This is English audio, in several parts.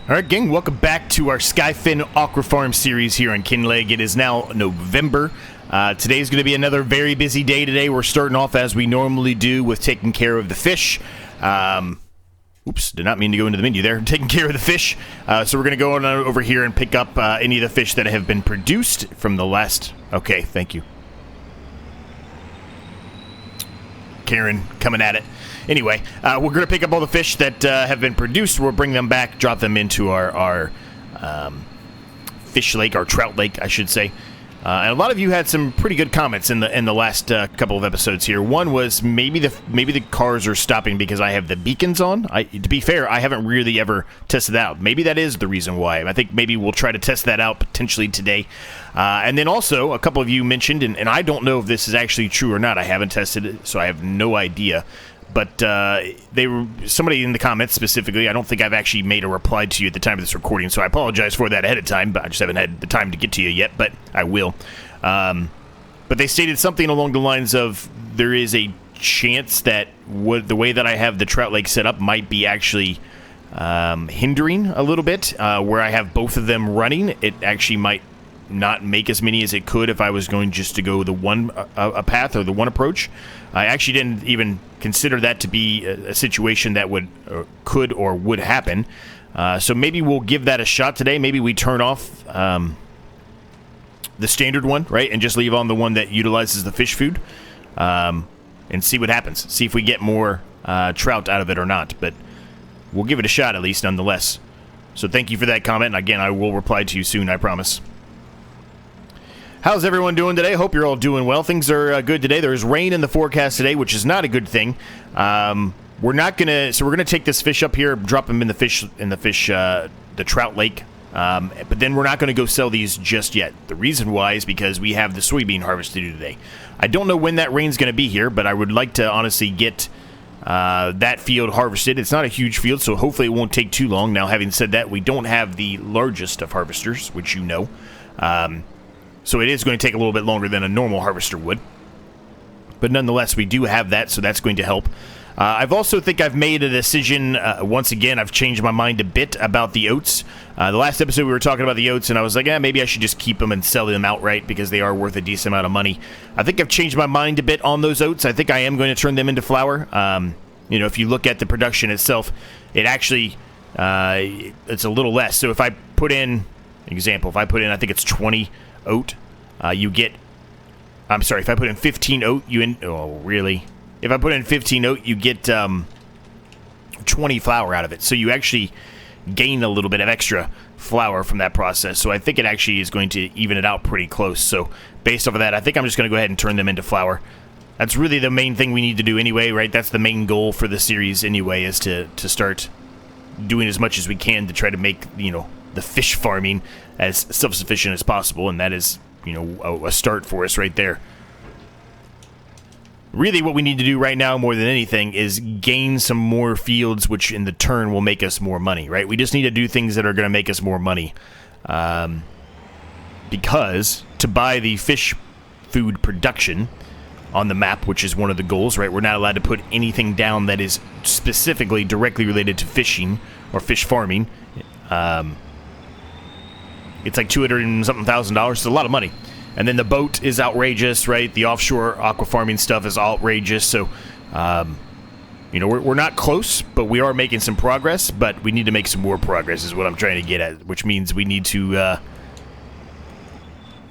Alright gang, welcome back to our Skyefin Aquafarm series here on Kinlaig. It is now November. Today is going to be another very busy day today. We're starting off as we normally do with taking care of the fish. Oops, did not mean to go into the menu there. Taking care of the fish. So we're going to go on over here and pick up any of the fish that have been produced from the last... Okay, thank you. Karen coming at it. Anyway, we're going to pick up all the fish that have been produced. We'll bring them back, drop them into our fish lake, our trout lake, I should say. And a lot of you had some pretty good comments in the last couple of episodes here. One was maybe the cars are stopping because I have the beacons on. To be fair, I haven't really ever tested that out. Maybe that is the reason why. I think maybe we'll try to test that out potentially today. And then also, a couple of you mentioned, and I don't know if this is actually true or not. I haven't tested it, so I have no idea. But somebody in the comments specifically, I don't think I've actually made a reply to you at the time of this recording, so I apologize for that ahead of time, but I just haven't had the time to get to you yet, but I will. But they stated something along the lines of there is a chance that the way that I have the trout lake set up might be actually hindering a little bit. Where I have both of them running, it actually might not make as many as it could if I was going just to go the one path or the one approach. I actually didn't even consider that to be a situation that could or would happen. So maybe we'll give that a shot today. Maybe we turn off the standard one, right, and just leave on the one that utilizes the fish food, and see what happens. See if we get more trout out of it or not. But we'll give it a shot at least, nonetheless. So thank you for that comment. And again, I will reply to you soon, I promise. How's everyone doing today? Hope you're all doing well. Things are good today. There's rain in the forecast today, which is not a good thing. We're gonna take this fish up here, drop them in the trout lake. But then we're not gonna go sell these just yet. The reason why is because we have the soybean harvest to do today. I don't know when that rain's gonna be here, but I would like to honestly get that field harvested. It's not a huge field, so hopefully it won't take too long. Now, having said that, we don't have the largest of harvesters, which you know. So it is going to take a little bit longer than a normal harvester would. But nonetheless, we do have that, so that's going to help. I've made a decision. Once again, I've changed my mind a bit about the oats. The last episode we were talking about the oats, and I was like, maybe I should just keep them and sell them outright because they are worth a decent amount of money. I think I've changed my mind a bit on those oats. I think I am going to turn them into flour. If you look at the production itself, it actually, it's a little less. So if I put in, I think it's 20 oat, you get, I'm sorry, if I put in 15 oat, if I put in 15 oat, you get 20 flour out of it. So you actually gain a little bit of extra flour from that process. So I think it actually is going to even it out pretty close. So based off of that, I think I'm just going to go ahead and turn them into flour. That's really the main thing we need to do anyway, right? That's the main goal for the series anyway, is to start doing as much as we can to try to make, the fish farming as self-sufficient as possible, and that is, a start for us right there. Really what we need to do right now more than anything is gain some more fields, which in the turn will make us more money, right? We just need to do things that are going to make us more money. Because to buy the fish food production on the map, which is one of the goals, right? We're not allowed to put anything down that is specifically directly related to fishing or fish farming. It's like $200 and something thousand. It's a lot of money. And then the boat is outrageous, right? The offshore aqua farming stuff is outrageous. So, we're not close, but we are making some progress. But we need to make some more progress is what I'm trying to get at, which means we need to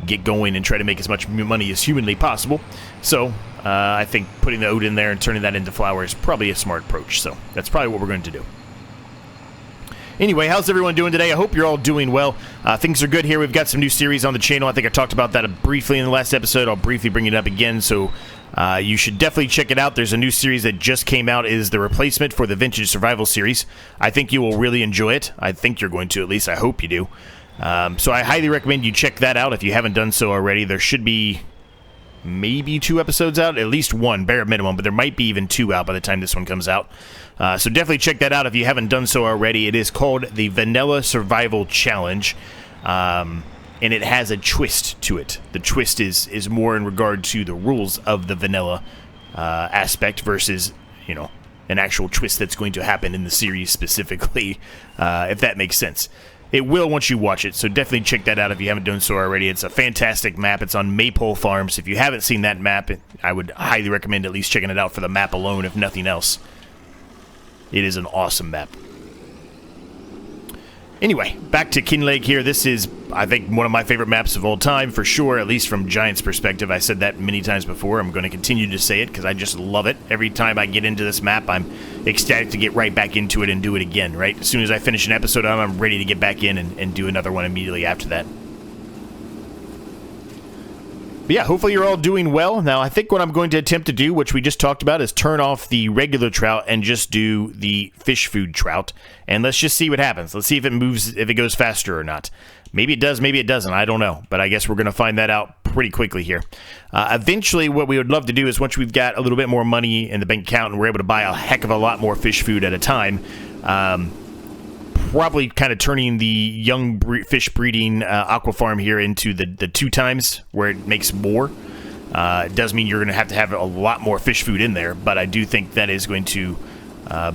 get going and try to make as much money as humanly possible. So, I think putting the oat in there and turning that into flour is probably a smart approach. So, that's probably what we're going to do. Anyway, how's everyone doing today? I hope you're all doing well. Things are good here. We've got some new series on the channel. I think I talked about that briefly in the last episode. I'll briefly bring it up again, so you should definitely check it out. There's a new series that just came out. It is the replacement for the Vintage Survival series. I think you will really enjoy it. I think you're going to, at least. I hope you do. So I highly recommend you check that out if you haven't done so already. There should be maybe 2 episodes out, at least 1, bare minimum, but there might be even 2 out by the time this one comes out. So definitely check that out if you haven't done so already. It is called the Vanilla Survival Challenge, and it has a twist to it. The twist is more in regard to the rules of the vanilla aspect versus, an actual twist that's going to happen in the series specifically, if that makes sense. It will once you watch it, so definitely check that out if you haven't done so already. It's a fantastic map. It's on Maypole Farms. If you haven't seen that map, I would highly recommend at least checking it out for the map alone, if nothing else. It is an awesome map. Anyway, back to Kinlaig here. This is, I think, one of my favorite maps of all time, for sure, at least from Giants' perspective. I said that many times before. I'm going to continue to say it because I just love it. Every time I get into this map, I'm ecstatic to get right back into it and do it again, right? As soon as I finish an episode on it, I'm ready to get back in and do another one immediately after that. But yeah, hopefully you're all doing well. Now, I think what I'm going to attempt to do, which we just talked about, is turn off the regular trout and just do the fish food trout. And let's just see what happens. Let's see if it moves, if it goes faster or not. Maybe it does, maybe it doesn't. I don't know. But I guess we're going to find that out pretty quickly here. Eventually, what we would love to do is once we've got a little bit more money in the bank account and we're able to buy a heck of a lot more fish food at a time, probably kind of turning the young fish breeding aquafarm here into the 2 times where it makes more. It does mean you're going to have a lot more fish food in there, but I do think that is going to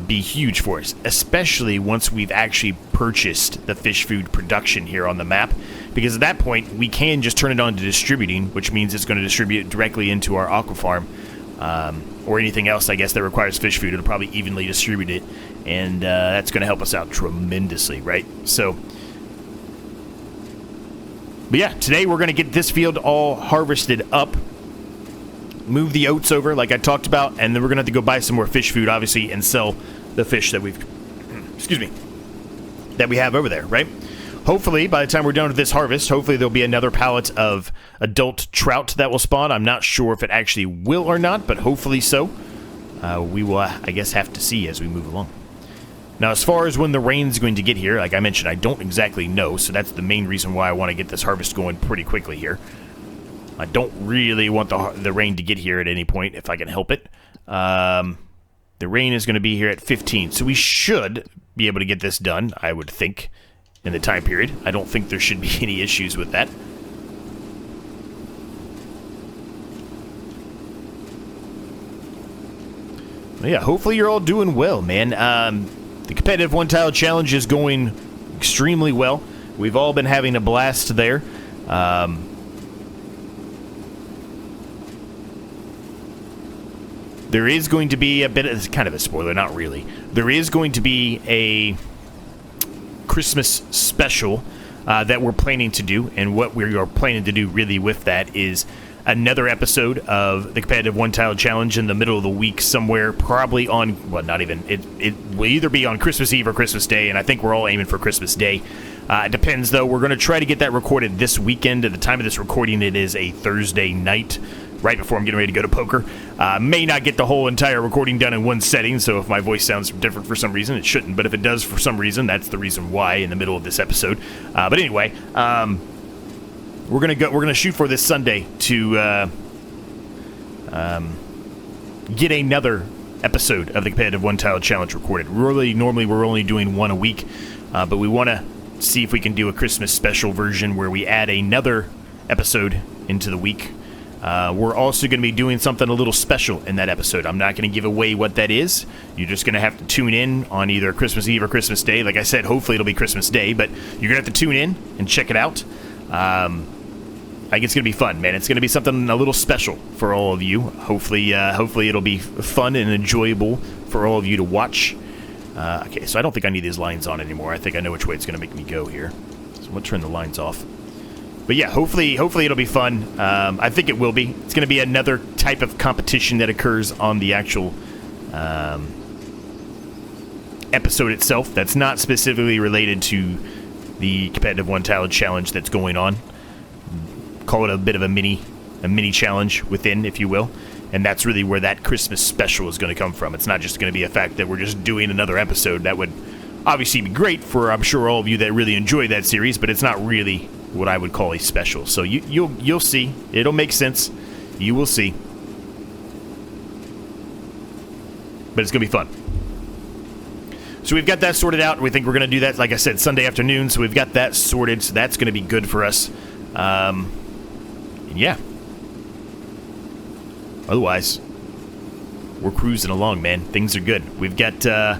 be huge for us, especially once we've actually purchased the fish food production here on the map, because at that point we can just turn it on to distributing, which means it's going to distribute directly into our aquafarm, or anything else, I guess, that requires fish food. It'll probably evenly distribute it, and that's going to help us out tremendously, right? So, but yeah, today we're going to get this field all harvested up, move the oats over like I talked about, and then we're going to have to go buy some more fish food, obviously, and sell the fish that we've, excuse me, that we have over there, right? Hopefully, by the time we're done with this harvest, hopefully there'll be another pallet of adult trout that will spawn. I'm not sure if it actually will or not, but hopefully so. We will, I guess, have to see as we move along. Now, as far as when the rain's going to get here, like I mentioned, I don't exactly know, so that's the main reason why I want to get this harvest going pretty quickly here. I don't really want the rain to get here at any point, if I can help it. The rain is going to be here at 15, so we should be able to get this done, I would think, in the time period. I don't think there should be any issues with that. But yeah, hopefully you're all doing well, man. The competitive one-tile challenge is going extremely well. We've all been having a blast there. There is going to be a bit of, it's kind of a spoiler, not really. There is going to be a Christmas special that we're planning to do, and what we are planning to do really with that is another episode of the competitive one-tile challenge in the middle of the week somewhere, probably on, well, not even, it will either be on Christmas Eve or Christmas Day, and I think we're all aiming for Christmas Day. It depends, though. We're going to try to get that recorded this weekend. At the time of this recording, it is a Thursday night, right before I'm getting ready to go to poker. May not get the whole entire recording done in one setting, so if my voice sounds different for some reason, it shouldn't. But if it does for some reason, that's the reason why in the middle of this episode. But anyway, we're gonna shoot for this Sunday to get another episode of the competitive one-tile challenge recorded. Really, normally we're only doing one a week, but we want to see if we can do a Christmas special version where we add another episode into the week. We're also going to be doing something a little special in that episode. I'm not going to give away what that is. You're just going to have to tune in on either Christmas Eve or Christmas Day. Like I said, hopefully it'll be Christmas Day, but you're going to have to tune in and check it out. I think it's going to be fun, man. It's going to be something a little special for all of you. Hopefully it'll be fun and enjoyable for all of you to watch. Okay, so I don't think I need these lines on anymore. I think I know which way it's going to make me go here. So we'll turn the lines off. But yeah, hopefully it'll be fun. I think it will be. It's going to be another type of competition that occurs on the actual episode itself. That's not specifically related to the competitive one-tile challenge that's going on. Call it a bit of a mini challenge within, if you will. And that's really where that Christmas special is going to come from. It's not just going to be a fact that we're just doing another episode. That would obviously be great for, I'm sure, all of you that really enjoy that series, but it's not really what I would call a special. So you'll see. It'll make sense. You will see. But it's going to be fun. So we've got that sorted out. We think we're going to do that, like I said, Sunday afternoon. So we've got that sorted. So that's going to be good for us. And yeah. Otherwise, we're cruising along, man. Things are good. We've got the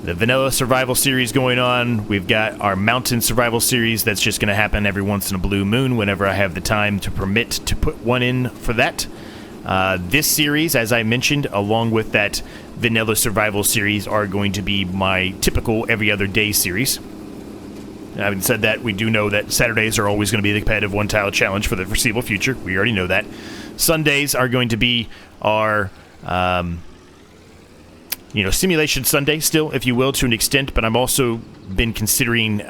Vanilla Survival Series going on. We've got our Mountain Survival Series that's just going to happen every once in a blue moon whenever I have the time to permit to put one in for that. This series, as I mentioned, along with that Vanilla Survival Series, are going to be my typical every other day series. Having said that, we do know that Saturdays are always going to be the competitive one-tile challenge for the foreseeable future. We already know that. Sundays are going to be our, Simulation Sunday still, if you will, to an extent. But I'm also been considering,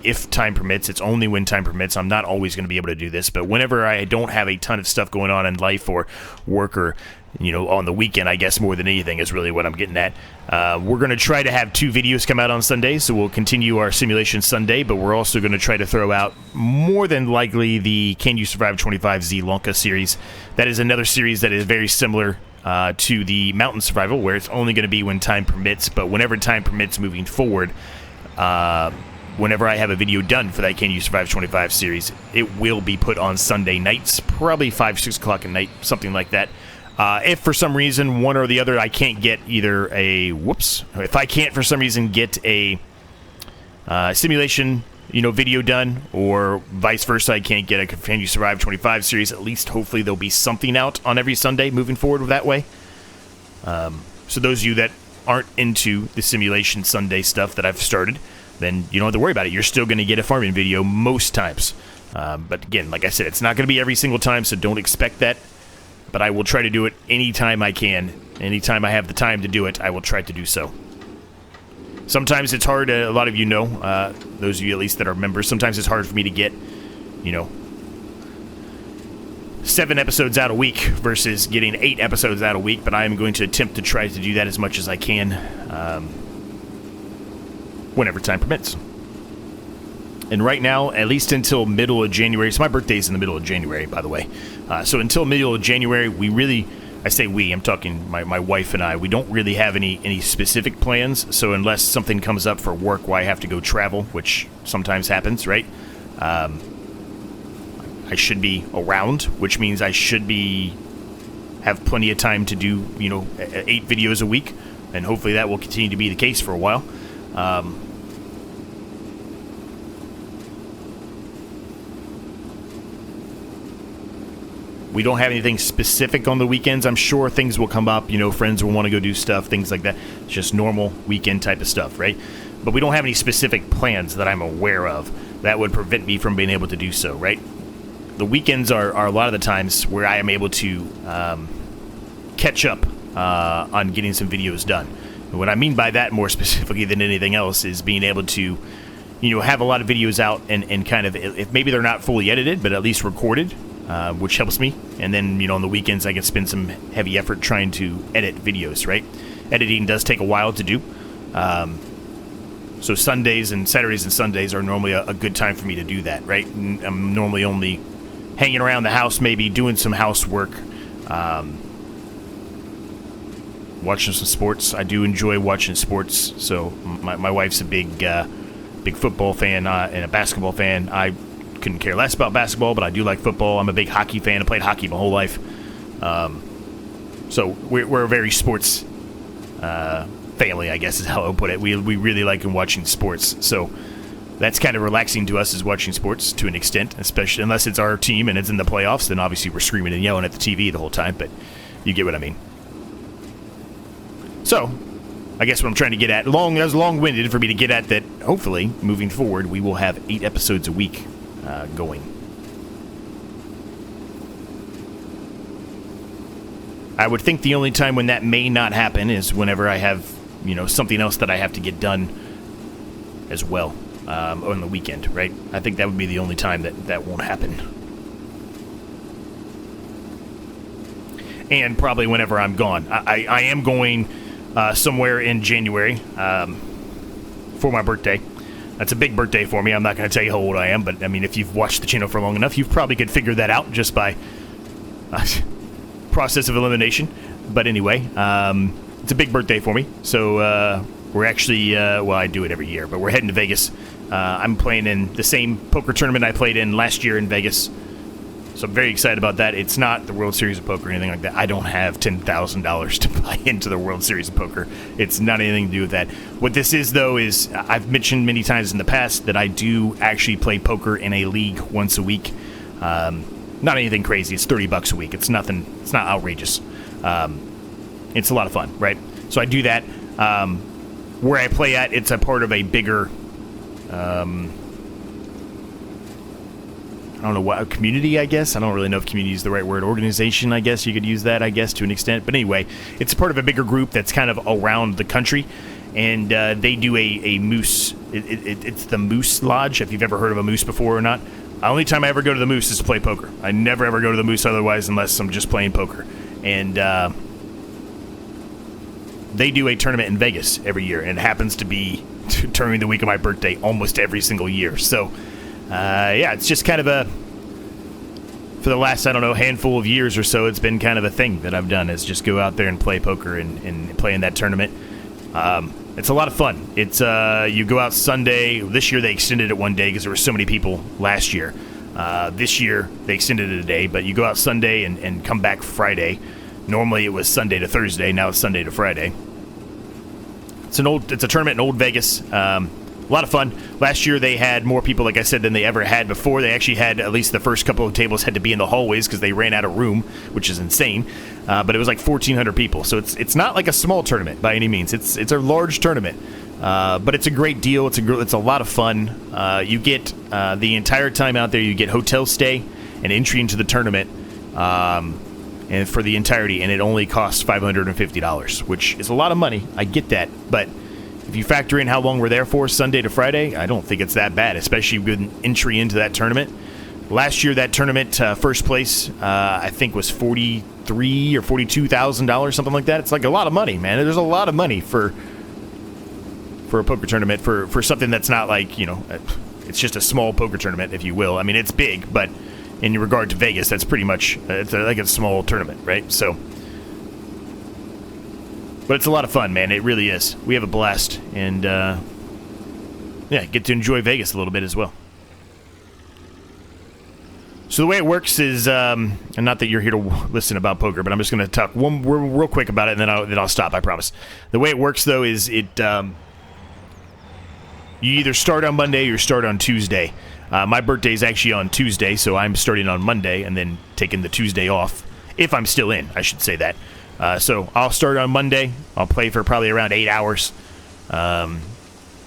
if time permits, it's only when time permits. I'm not always going to be able to do this. But whenever I don't have a ton of stuff going on in life or work or, on the weekend, I guess more than anything is really what I'm getting at. We're going to try to have 2 videos come out on Sunday, so we'll continue our Simulation Sunday, but we're also going to try to throw out more than likely the Can You Survive 25Z Lanka series. That is another series that is very similar to the Mountain Survival, where it's only going to be when time permits, but whenever time permits moving forward, whenever I have a video done for that Can You Survive 25 series, it will be put on Sunday nights, probably 5, 6 o'clock at night, something like that. If for some reason one or the other I can't get either if I can't for some reason get a simulation video done, or vice versa, I can't get a Can You Survive 25 series, at least hopefully there'll be something out on every Sunday moving forward that way. So those of you that aren't into the Simulation Sunday stuff that I've started, then you don't have to worry about it. You're still going to get a farming video most times. But again, like I said, it's not going to be every single time, so don't expect that. But I will try to do it anytime I can. Anytime I have the time to do it, I will try to do so. Sometimes it's hard, a lot of you know, those of you at least that are members, sometimes it's hard for me to get, 7 episodes out a week versus getting 8 episodes out a week, but I am going to attempt to try to do that as much as I can, whenever time permits. And right now, at least until middle of January, so my birthday's in the middle of January, by the way. So until middle of January, I say we, I'm talking my wife and I, we don't really have any specific plans. So unless something comes up for work where I have to go travel, which sometimes happens, right? I should be around, which means I should have plenty of time to do, 8 videos a week. And hopefully that will continue to be the case for a while. We don't have anything specific on the weekends. I'm sure things will come up. Friends will want to go do stuff, things like that. It's just normal weekend type of stuff, right? But we don't have any specific plans that I'm aware of that would prevent me from being able to do so, right? The weekends are a lot of the times where I am able to catch up on getting some videos done. And what I mean by that more specifically than anything else is being able to, have a lot of videos out and kind of, if maybe they're not fully edited, but at least recorded, which helps me. And then, on the weekends, I can spend some heavy effort trying to edit videos, right? Editing does take a while to do. So Sundays and Saturdays and Sundays are normally a good time for me to do that, right? I'm normally only hanging around the house, maybe doing some housework, watching some sports. I do enjoy watching sports. So my wife's a big football fan and a basketball fan. I couldn't care less about basketball, but I do like football. I'm a big hockey fan. I played hockey my whole life. So we're a very sports family, I guess is how I'll put it. We really like watching sports. So that's kind of relaxing to us, is watching sports to an extent, especially unless it's our team and it's in the playoffs. Then obviously we're screaming and yelling at the TV the whole time, but you get what I mean. So I guess what I'm trying to get at, that was long-winded for me to get at, that hopefully moving forward we will have 8 episodes a week going. I would think the only time when that may not happen is whenever I have, something else that I have to get done as well on the weekend, right? I think that would be the only time that won't happen. And probably whenever I'm gone. I am going somewhere in January for my birthday. That's a big birthday for me. I'm not going to tell you how old I am, but I mean, if you've watched the channel for long enough, you probably could figure that out just by process of elimination. But anyway, it's a big birthday for me. So we're actually, I do it every year, but we're heading to Vegas. I'm playing in the same poker tournament I played in last year in Vegas. So I'm very excited about that. It's not the World Series of Poker or anything like that. I don't have $10,000 to buy into the World Series of Poker. It's not anything to do with that. What this is, though, is I've mentioned many times in the past that I do actually play poker in a league once a week. Not anything crazy. It's $30 a week. It's nothing. It's not outrageous. It's a lot of fun, right? So I do that. Where I play at, it's a part of a bigger, I don't know what, community, I guess. I don't really know if community is the right word. Organization, I guess you could use that, I guess, to an extent. But anyway, it's part of a bigger group that's kind of around the country. And they do a moose. It's the Moose Lodge, if you've ever heard of a moose before or not. The only time I ever go to the Moose is to play poker. I never ever go to the Moose otherwise unless I'm just playing poker. And they do a tournament in Vegas every year, and it happens to be during the week of my birthday almost every single year. So, yeah, it's just kind of for the last, I don't know, handful of years or so, it's been kind of a thing that I've done, is just go out there and play poker and play in that tournament. It's a lot of fun. It's you go out Sunday. This year they extended it one day because there were so many people last year. This year they extended it a day, but you go out Sunday and come back Friday. Normally it was Sunday to Thursday. Now it's Sunday to Friday. It's a tournament in Old Vegas. A lot of fun. Last year they had more people, like I said, than they ever had before. They actually had, at least the first couple of tables had to be in the hallways because they ran out of room, which is insane. But it was like 1,400 people. So it's not like a small tournament by any means. It's a large tournament. But it's a great deal. It's a lot of fun. You get the entire time out there, you get hotel stay and entry into the tournament. And for the entirety, and it only costs $550, which is a lot of money. I get that, but if you factor in how long we're there for, Sunday to Friday, I don't think it's that bad, especially with an entry into that tournament. Last year, that tournament, first place, I think was $43,000 or $42,000, something like that. It's like a lot of money, man. There's a lot of money for a poker tournament, for something that's not like, it's just a small poker tournament, if you will. I mean, it's big, but in regard to Vegas, that's pretty much, it's like a small tournament, right? So, but it's a lot of fun, man. It really is. We have a blast, and yeah, get to enjoy Vegas a little bit as well. So the way it works is, and not that you're here to listen about poker, but I'm just going to talk real quick about it, and then I'll stop, I promise. The way it works, though, is you either start on Monday or start on Tuesday. My birthday is actually on Tuesday, so I'm starting on Monday and then taking the Tuesday off, if I'm still in, I should say that. So I'll start on Monday. I'll play for probably around 8 hours. And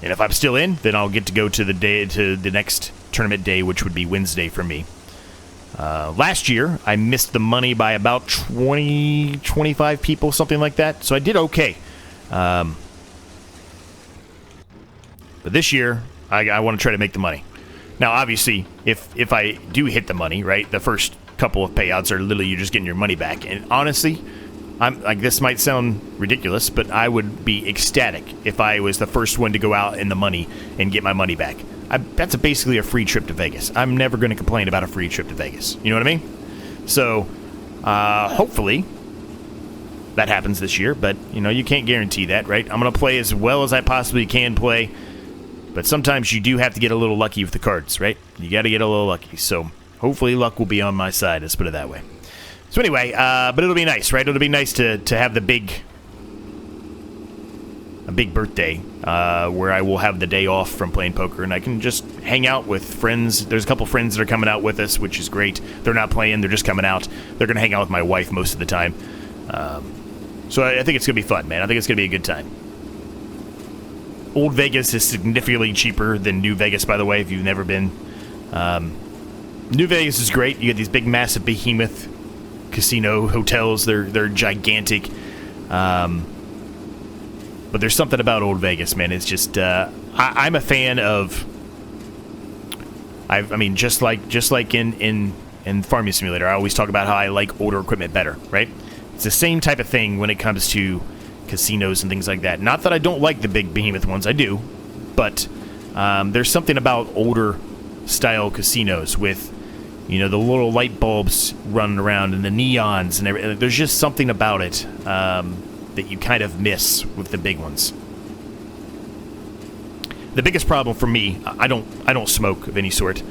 if I'm still in, then I'll get to go to the next tournament day, which would be Wednesday for me. Last year, I missed the money by about 25 people, something like that. So I did okay. But this year, I want to try to make the money. Now, obviously, if I do hit the money, right, the first couple of payouts are literally you're just getting your money back. And honestly, I'm like, this might sound ridiculous, but I would be ecstatic if I was the first one to go out in the money and get my money back. That's basically a free trip to Vegas. I'm never going to complain about a free trip to Vegas. You know what I mean? So, hopefully, that happens this year, but, you can't guarantee that, right? I'm going to play as well as I possibly can play. But sometimes you do have to get a little lucky with the cards, right? You got to get a little lucky. So hopefully luck will be on my side, let's put it that way. So anyway, but it'll be nice, right? It'll be nice to have a big birthday where I will have the day off from playing poker and I can just hang out with friends. There's a couple friends that are coming out with us, which is great. They're not playing, they're just coming out. They're going to hang out with my wife most of the time. So I think it's going to be fun, man. I think it's going to be a good time. Old Vegas is significantly cheaper than New Vegas, by the way, if you've never been. New Vegas is great. You get these big, massive behemoth casino hotels. They're gigantic. But there's something about Old Vegas, man. It's just I'm a fan of. I mean, just like in Farming Simulator, I always talk about how I like older equipment better, right? It's the same type of thing when it comes to casinos and things like that. Not that I don't like the big behemoth ones, I do, but there's something about older style casinos with, the little light bulbs running around and the neons and everything. There's just something about it that you kind of miss with the big ones. The biggest problem for me, I don't smoke of any sort.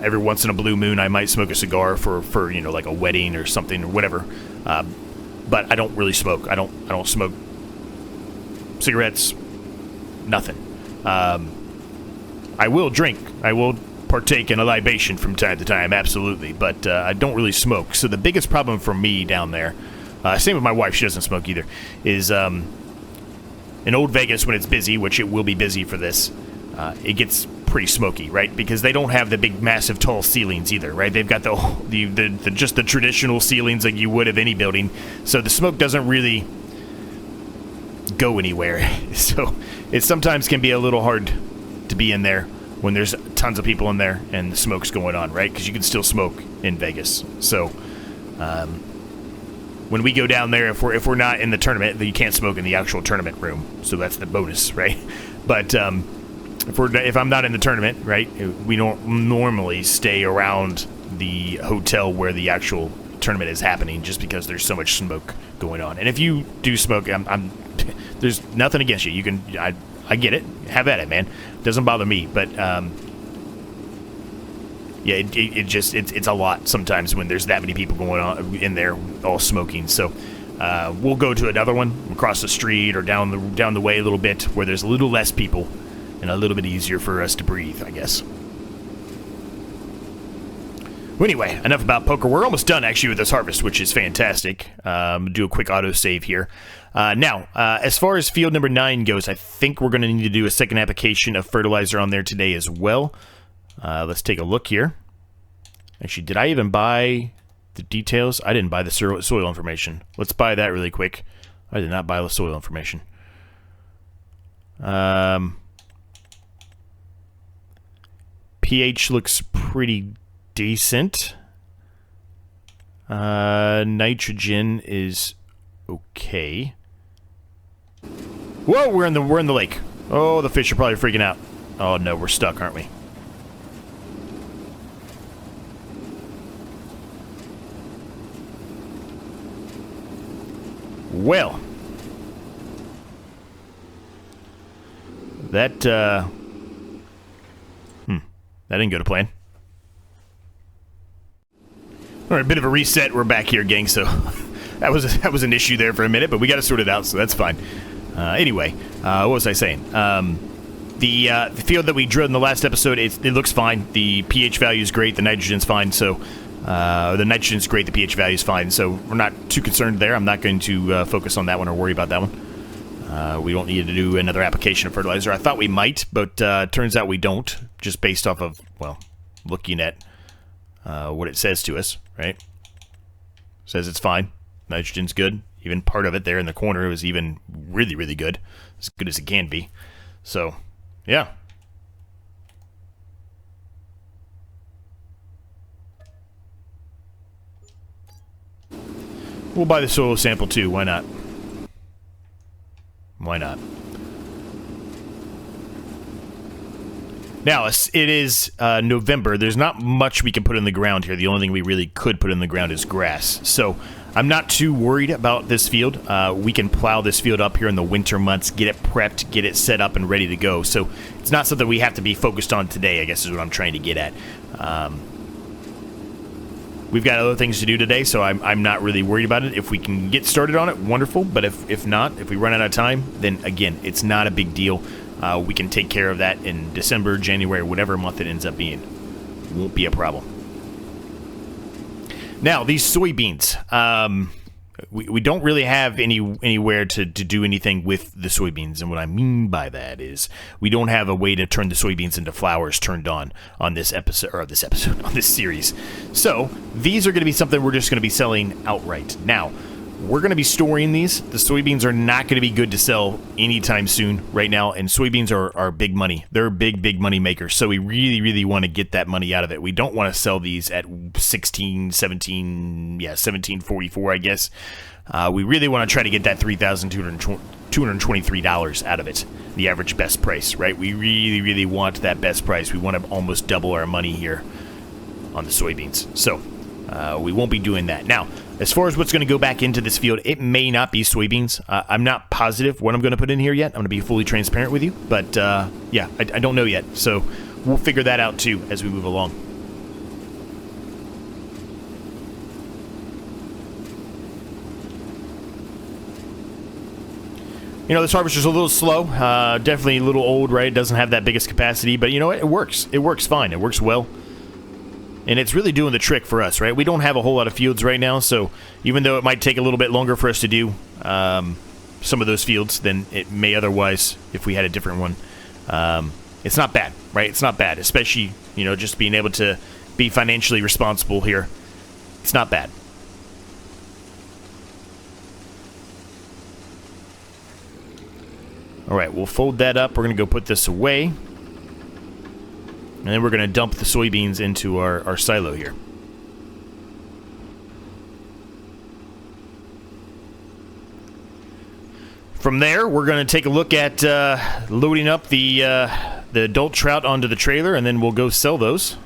Every once in a blue moon, I might smoke a cigar for you know, like a wedding or something or whatever. But I don't really smoke. I don't smoke cigarettes. Nothing. I will drink. I will partake in a libation from time to time, absolutely. But I don't really smoke. So the biggest problem for me down there, same with my wife, she doesn't smoke either, is in Old Vegas when it's busy, which it will be busy for this, it gets pretty smoky, right? Because they don't have the big, massive, tall ceilings either, right? They've got the just the traditional ceilings like you would of any building, so the smoke doesn't really go anywhere. So it sometimes can be a little hard to be in there when there's tons of people in there and the smoke's going on, right? Because you can still smoke in Vegas. So when we go down there, if we're not in the tournament, then you can't smoke in the actual tournament room. So that's the bonus, right? But if I'm not in the tournament, right, we don't normally stay around the hotel where the actual tournament is happening, just because there's so much smoke going on. And if you do smoke, there's nothing against you. You can, I get it. Have at it, man. Doesn't bother me. But yeah, it's a lot sometimes when there's that many people going on in there all smoking. So we'll go to another one across the street or down the way a little bit where there's a little less people and a little bit easier for us to breathe, I guess. Well, anyway, enough about poker. We're almost done, actually, with this harvest, which is fantastic. Do a quick auto-save here. Now, as far as field number 9 goes, I think we're going to need to do a second application of fertilizer on there today as well. Let's take a look here. Actually, did I even buy the details? I didn't buy the soil information. Let's buy that really quick. I did not buy the soil information. pH looks pretty decent. Nitrogen is okay. Whoa, we're in the lake. Oh, the fish are probably freaking out. Oh no, we're stuck, aren't we? Well, that that didn't go to plan. All right, a bit of a reset. We're back here, gang. So that was an issue there for a minute, but we got to sort it out, so that's fine. Anyway, what was I saying? The field that we drilled in the last episode, it looks fine. The pH value is great. The nitrogen's fine. So the nitrogen's great. The pH value is fine. So we're not too concerned there. I'm not going to focus on that one or worry about that one. We don't need to do another application of fertilizer. I thought we might, but turns out we don't, just based off of, well, looking at what it says to us, right? Says it's fine. Nitrogen's good. Even part of it there in the corner was even really, really good. As good as it can be. So, yeah. We'll buy the soil sample too. Why not? Why not? Now, it is November. There's not much we can put in the ground here. The only thing we really could put in the ground is grass. So I'm not too worried about this field. We can plow this field up here in the winter months, get it prepped, get it set up and ready to go. So it's not something we have to be focused on today, I guess is what I'm trying to get at. We've got other things to do today, so I'm not really worried about it. If we can get started on it, wonderful. But if not, if we run out of time, then again, it's not a big deal. We can take care of that in December, January, whatever month it ends up being. Won't be a problem. Now, these soybeans. We don't really have anywhere to do anything with the soybeans, and what I mean by that is we don't have a way to turn the soybeans into flowers turned on this episode, on this series. So these are going to be something we're just going to be selling outright. Now, we're going to be storing these. The soybeans are not going to be good to sell anytime soon right now, and soybeans are big money. They're big money makers, so we really want to get that money out of it. We don't want to sell these at 1744, I guess. We really want to try to get that $3,223 out of it, the average best price, right? We really want that best price. We want to almost double our money here on the soybeans. So we won't be doing that. Now, as far as what's going to go back into this field, it may not be soybeans. I'm not positive what I'm going to put in here yet. I'm going to be fully transparent with you. But, yeah, I don't know yet. So we'll figure that out, too, as we move along. You know, this harvester's a little slow, definitely a little old, right? It doesn't have that biggest capacity, but you know what? It works. It works fine. It works well. And it's really doing the trick for us, right? We don't have a whole lot of fields right now, so even though it might take a little bit longer for us to do some of those fields than it may otherwise if we had a different one, it's not bad, right? It's not bad, especially, you know, just being able to be financially responsible here. It's not bad. All right, we'll fold that up. We're going to go put this away. And then we're going to dump the soybeans into our silo here. From there, we're going to take a look at loading up the adult trout onto the trailer, and then we'll go sell those.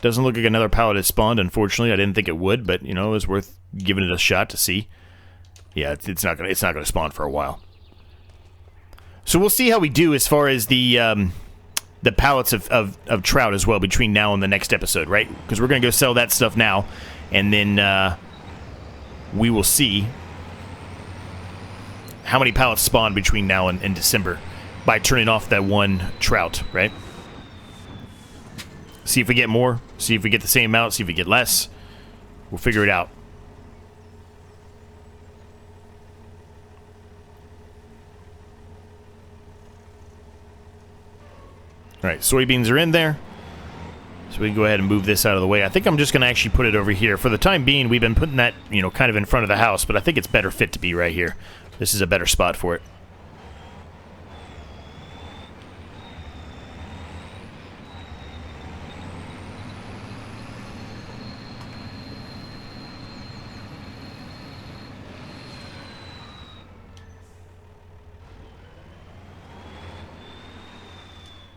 Doesn't look like another pallet has spawned, unfortunately. I didn't think it would, but, you know, it was worth giving it a shot to see. Yeah, it's not gonna spawn for a while. So we'll see how we do as far as the pallets of trout as well between now and the next episode, right? Because we're gonna go sell that stuff now, and then we will see how many pallets spawn between now and December by turning off that one trout, right? See if we get more, see if we get the same amount, see if we get less. We'll figure it out. Alright, soybeans are in there. So we can go ahead and move this out of the way. I think I'm just going to actually put it over here. For the time being, we've been putting that, you know, kind of in front of the house, but I think it's better fit to be right here. This is a better spot for it.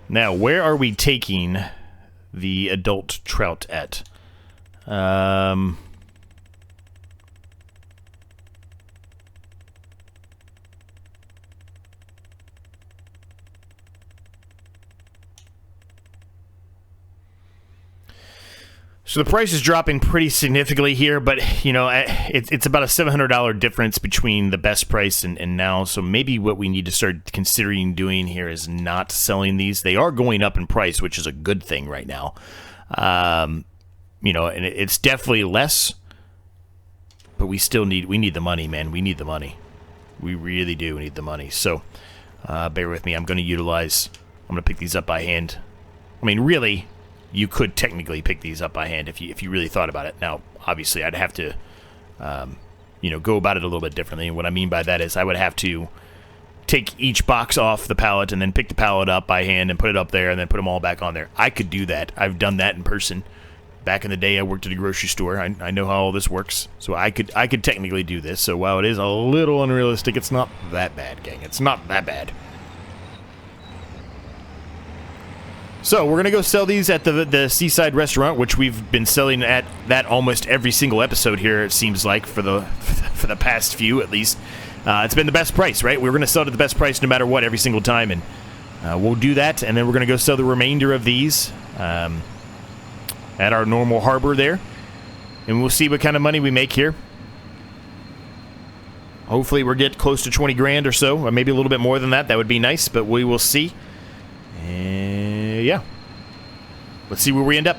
Now, where are we taking the adult trout at? So the price is dropping pretty significantly here, but, you know, it's about a $700 difference between the best price and now, so maybe what we need to start considering doing here is not selling these. They are going up in price, which is a good thing right now. You know, and it's definitely less, but we need the money, man. We need the money. We really do need the money. So, bear with me. I'm going to pick these up by hand. I mean, really, you could technically pick these up by hand if you really thought about it. Now, obviously, I'd have to, you know, go about it a little bit differently. And what I mean by that is I would have to take each box off the pallet and then pick the pallet up by hand and put it up there and then put them all back on there. I could do that. I've done that in person. Back in the day, I worked at a grocery store. I know how all this works. So I could technically do this. So while it is a little unrealistic, it's not that bad, gang. It's not that bad. So we're going to go sell these at the Seaside Restaurant, which we've been selling at that almost every single episode here, it seems like, for the past few at least. It's been the best price, right? We're going to sell it at the best price no matter what every single time, and we'll do that, and then we're going to go sell the remainder of these at our normal harbor there, and we'll see what kind of money we make here. Hopefully we'll get close to 20 grand or so, or maybe a little bit more than that. That would be nice, but we will see. And yeah, let's see where we end up.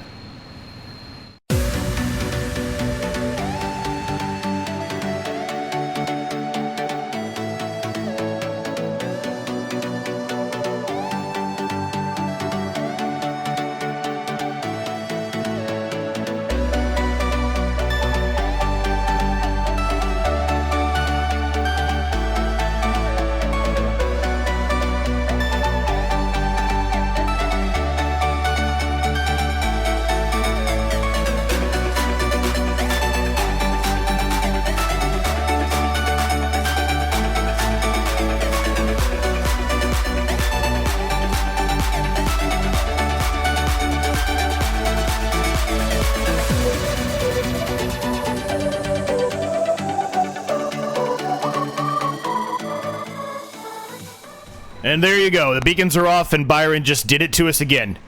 And there you go. The beacons are off, and Byron just did it to us again.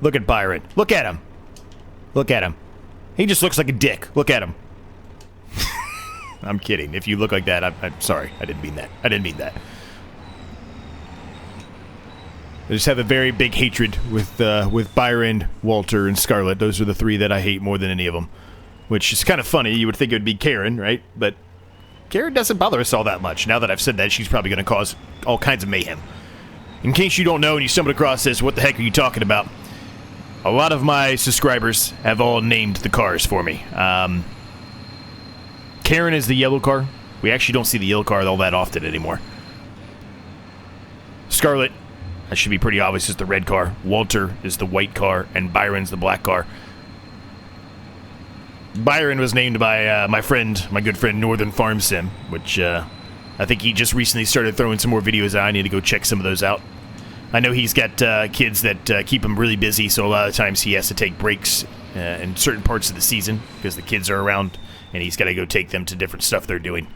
Look at Byron. Look at him. Look at him. He just looks like a dick. Look at him. I'm kidding. If you look like that, I'm sorry. I didn't mean that. I didn't mean that. I just have a very big hatred with Byron, Walter, and Scarlett. Those are the three that I hate more than any of them. Which is kind of funny. You would think it would be Karen, right? But Karen doesn't bother us all that much. Now that I've said that, she's probably going to cause all kinds of mayhem. In case you don't know and you stumbled across this, what the heck are you talking about? A lot of my subscribers have all named the cars for me. Karen is the yellow car. We actually don't see the yellow car all that often anymore. Scarlett, that should be pretty obvious, is the red car. Walter is the white car, and Byron's the black car. Byron was named by my good friend Northern Farm Sim, which I think he just recently started throwing some more videos out. I need to go check some of those out. I know he's got kids that keep him really busy, so a lot of times he has to take breaks in certain parts of the season because the kids are around, and he's got to go take them to different stuff they're doing.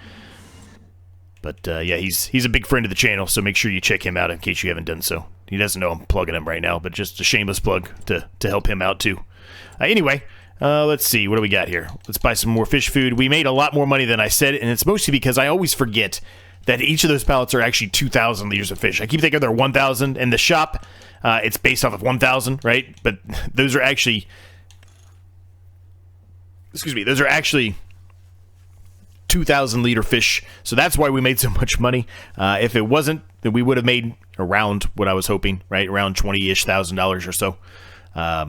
But yeah, he's a big friend of the channel, so make sure you check him out in case you haven't done so. He doesn't know I'm plugging him right now, but just a shameless plug to help him out too. Anyway, let's see, what do we got here? Let's buy some more fish food. We made a lot more money than I said, and it's mostly because I always forget that each of those pallets are actually 2,000 liters of fish. I keep thinking they're 1,000. In the shop, it's based off of 1,000, right? But those are actually... Excuse me, those are actually 2,000 liter fish. So that's why we made so much money. If it wasn't, then we would have made around what I was hoping, right? Around $20,000-ish or so. But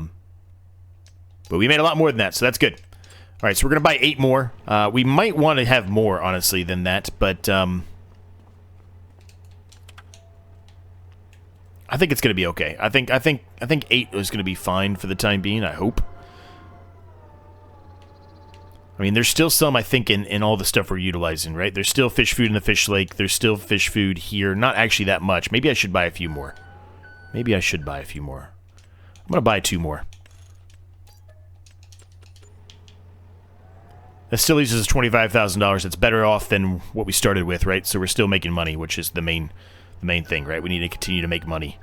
we made a lot more than that, so that's good. All right, so we're going to buy 8 more. We might want to have more, honestly, than that, but I think it's going to be okay. I think 8 is going to be fine for the time being, I hope. I mean, there's still some, I think, in all the stuff we're utilizing, right? There's still fish food in the fish lake. There's still fish food here. Not actually that much. Maybe I should buy a few more. Maybe I should buy a few more. I'm going to buy 2 more. That still leaves us $25,000. It's better off than what we started with, right? So we're still making money, which is the main thing, right? We need to continue to make money.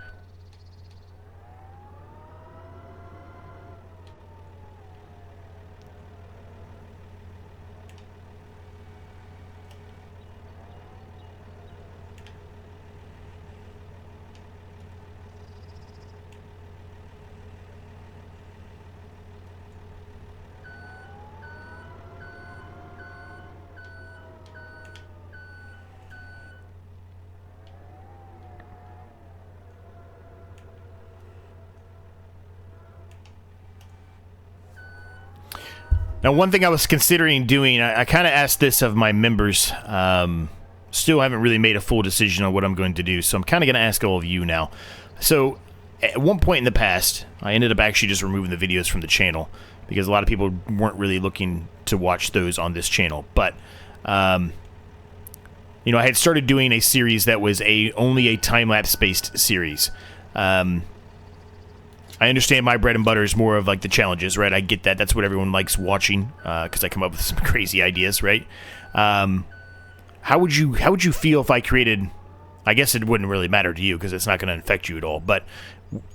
Now, one thing I was considering doing, I kind of asked this of my members. Still haven't really made a full decision on what I'm going to do, so I'm kind of going to ask all of you now. So, at one point in the past, I ended up actually just removing the videos from the channel because a lot of people weren't really looking to watch those on this channel. But, you know, I had started doing a series that was only a time-lapse based series. I understand my bread and butter is more of like the challenges, right? I get that. That's what everyone likes watching because I come up with some crazy ideas, right? How would you feel if I created? I guess it wouldn't really matter to you because it's not going to affect you at all. But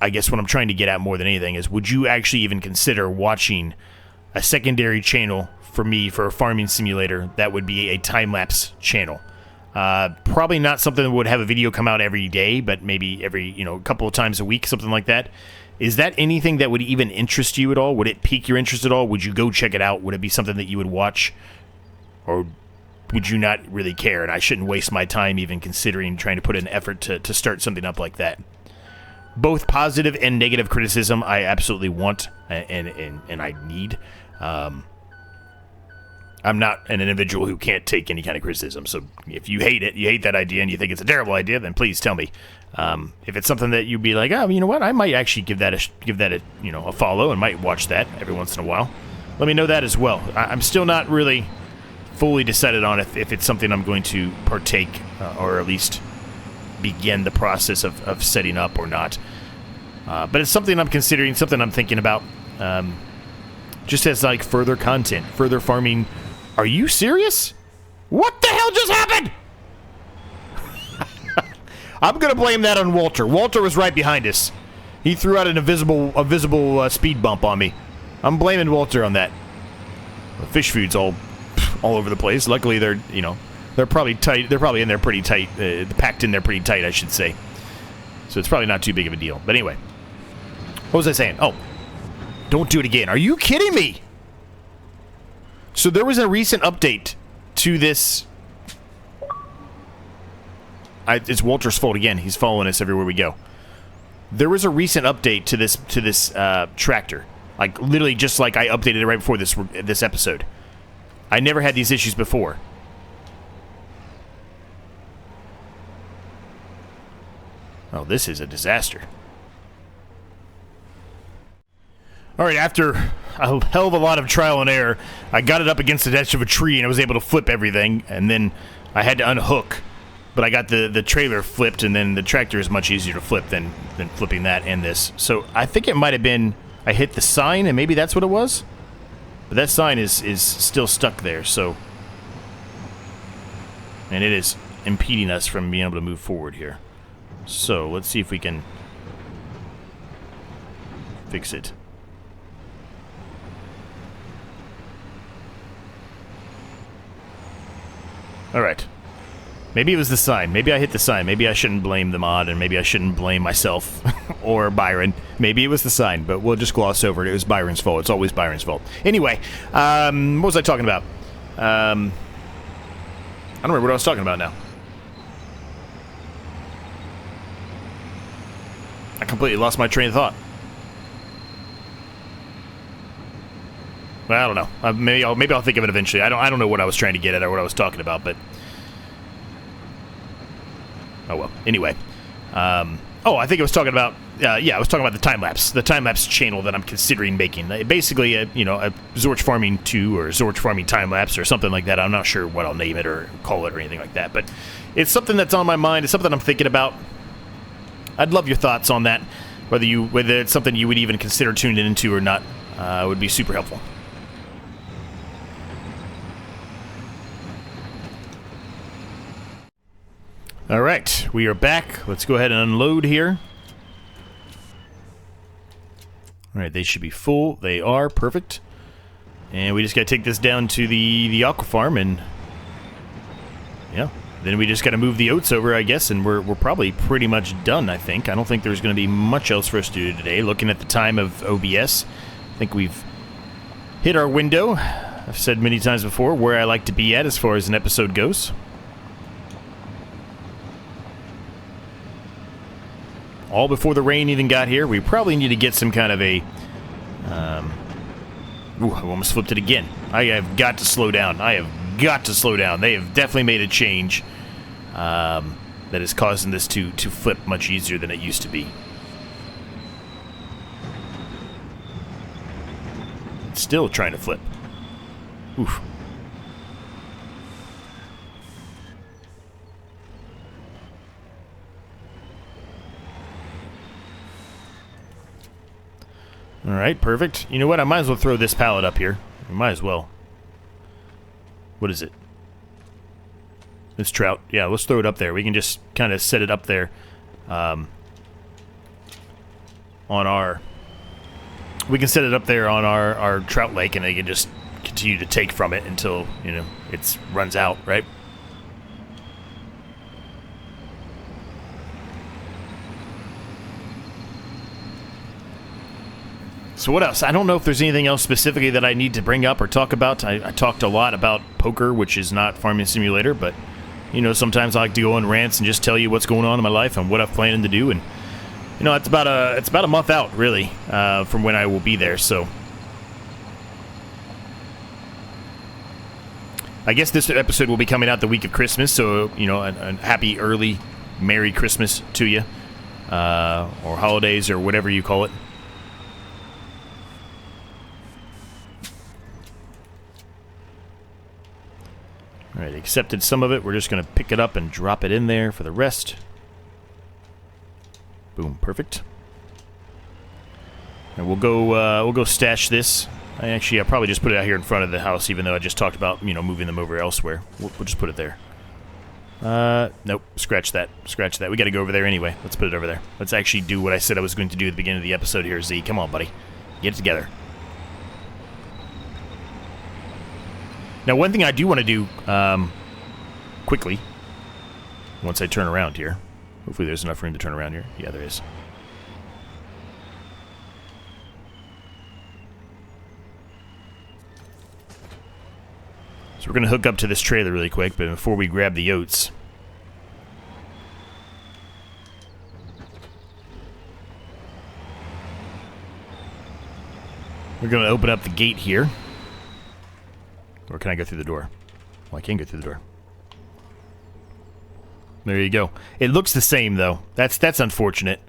I guess what I'm trying to get at more than anything is, would you actually even consider watching a secondary channel for me for a farming simulator that would be a time lapse channel? Probably not something that would have a video come out every day, but maybe every a couple of times a week, something like that. Is that anything that would even interest you at all? Would it pique your interest at all? Would you go check it out? Would it be something that you would watch? Or would you not really care? And I shouldn't waste my time even considering trying to put an effort to start something up like that. Both positive and negative criticism I absolutely want and I need. I'm not an individual who can't take any kind of criticism. So if you hate it, you hate that idea, and you think it's a terrible idea, then please tell me. If it's something that you'd be like, oh, you know what, I might actually give that a follow and might watch that every once in a while. Let me know that as well. I'm still not really fully decided on if it's something I'm going to partake or at least begin the process of setting up or not. But it's something I'm considering, something I'm thinking about. Just as like further content, further farming. Are you serious? What the hell just happened? I'm gonna blame that on Walter. Walter was right behind us. He threw out a visible speed bump on me. I'm blaming Walter on that. The fish food's all all over the place. Luckily, they're, you know, they're probably tight. They're probably in there pretty tight, packed in there pretty tight, I should say. So it's probably not too big of a deal. But anyway, what was I saying? Oh, don't do it again. Are you kidding me? So there was a recent update to this. It's Walter's fault again. He's following us everywhere we go. There was a recent update to this tractor. Like, literally just like I updated it right before this episode. I never had these issues before. Oh, this is a disaster. Alright, after a hell of a lot of trial and error, I got it up against the edge of a tree and I was able to flip everything, and then I had to unhook. But I got the trailer flipped, and then the tractor is much easier to flip than flipping that and this. So I think it might have been I hit the sign, and maybe that's what it was. But that sign is still stuck there, so... And it is impeding us from being able to move forward here. So let's see if we can fix it. Alright. Maybe it was the sign. Maybe I hit the sign. Maybe I shouldn't blame the mod, and maybe I shouldn't blame myself or Byron. Maybe it was the sign, but we'll just gloss over it. It was Byron's fault. It's always Byron's fault. Anyway, what was I talking about? I don't remember what I was talking about now. I completely lost my train of thought. Well, I don't know. Maybe I'll think of it eventually. I don't know what I was trying to get at or what I was talking about, but... Oh, well. Anyway. I think I was talking about... I was talking about the time-lapse. The time-lapse channel that I'm considering making. Basically, a Zorch Farming 2 or Zorch Farming time-lapse or something like that. I'm not sure what I'll name it or call it or anything like that. But it's something that's on my mind. It's something I'm thinking about. I'd love your thoughts on that. Whether it's something you would even consider tuning into or not. Would be super helpful. Alright, we are back. Let's go ahead and unload here. Alright, they should be full. They are. Perfect. And we just gotta take this down to the Aquafarm, and... yeah. Then we just gotta move the oats over, I guess, and we're probably pretty much done, I think. I don't think there's gonna be much else for us to do today. Looking at the time of OBS, I think we've hit our window. I've said many times before where I like to be at as far as an episode goes. All before the rain even got here. We probably need to get some kind of a... Ooh, I almost flipped it again. I have got to slow down. I have got to slow down. They have definitely made a change that is causing this to flip much easier than it used to be. It's still trying to flip. Oof. Alright, perfect. You know what? I might as well throw this pallet up here. I might as well. What is it? It's trout. Yeah, let's throw it up there. We can just kind of set it up there on our... We can set it up there on our trout lake, and they can just continue to take from it until, you know, it runs out, right? So what else? I don't know if there's anything else specifically that I need to bring up or talk about. I talked a lot about poker, which is not Farming Simulator, but, you know, sometimes I like to go on rants and just tell you what's going on in my life and what I'm planning to do. And, you know, it's about a month out, really, from when I will be there, so... I guess this episode will be coming out the week of Christmas, so, you know, a happy, early, Merry Christmas to you, or holidays, or whatever you call it. Alright, accepted some of it. We're just going to pick it up and drop it in there for the rest. Boom, perfect. And we'll go stash this. I'll probably just put it out here in front of the house, even though I just talked about, you know, moving them over elsewhere. We'll just put it there. Nope, scratch that. Scratch that. We got to go over there anyway. Let's put it over there. Let's actually do what I said I was going to do at the beginning of the episode here, Z. Come on, buddy. Get it together. Now, one thing I do want to do quickly, once I turn around here. Hopefully there's enough room to turn around here. Yeah, there is. So we're going to hook up to this trailer really quick, but before we grab the oats... we're going to open up the gate here. Or can I go through the door? Well, I can go through the door. There you go. It looks the same, though. That's unfortunate.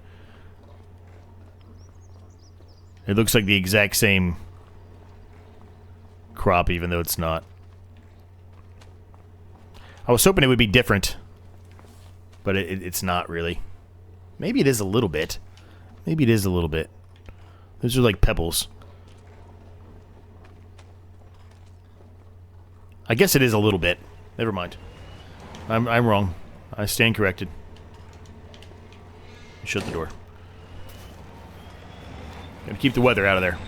It looks like the exact same crop, even though it's not. I was hoping it would be different, but it's not really. Maybe it is a little bit. Maybe it is a little bit. Those are like pebbles. I guess it is a little bit. Never mind. I'm wrong. I stand corrected. Shut the door. Gotta keep the weather out of there.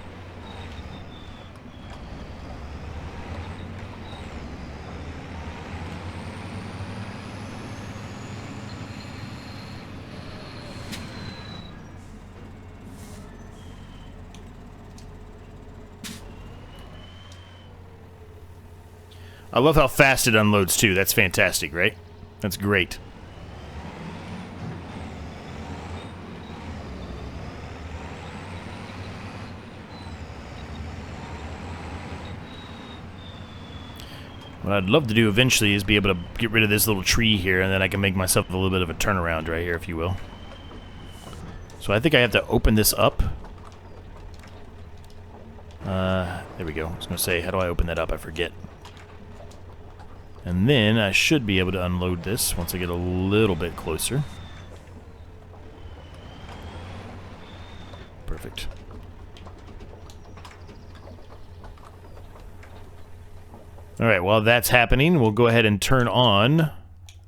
I love how fast it unloads, too. That's fantastic, right? That's great. What I'd love to do eventually is be able to get rid of this little tree here, and then I can make myself a little bit of a turnaround right here, if you will. So I think I have to open this up. There we go. I was going to say, how do I open that up? I forget. And then I should be able to unload this once I get a little bit closer. Perfect. Alright, while that's happening, we'll go ahead and turn on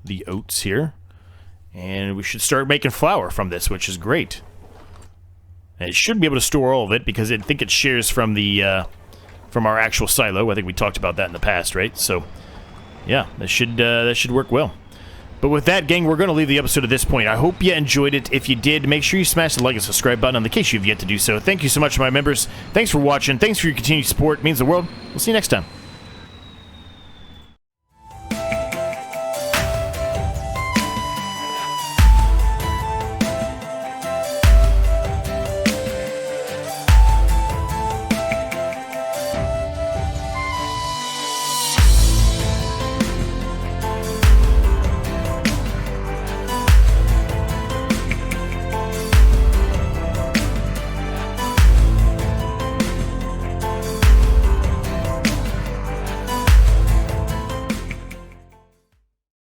the oats here. And we should start making flour from this, which is great. And it should be able to store all of it because I think it shares from the from our actual silo. I think we talked about that in the past, right? So yeah, that should work well. But with that, gang, we're going to leave the episode at this point. I hope you enjoyed it. If you did, make sure you smash the like and subscribe button on the case you've yet to do so. Thank you so much, my members. Thanks for watching. Thanks for your continued support. It means the world. We'll see you next time.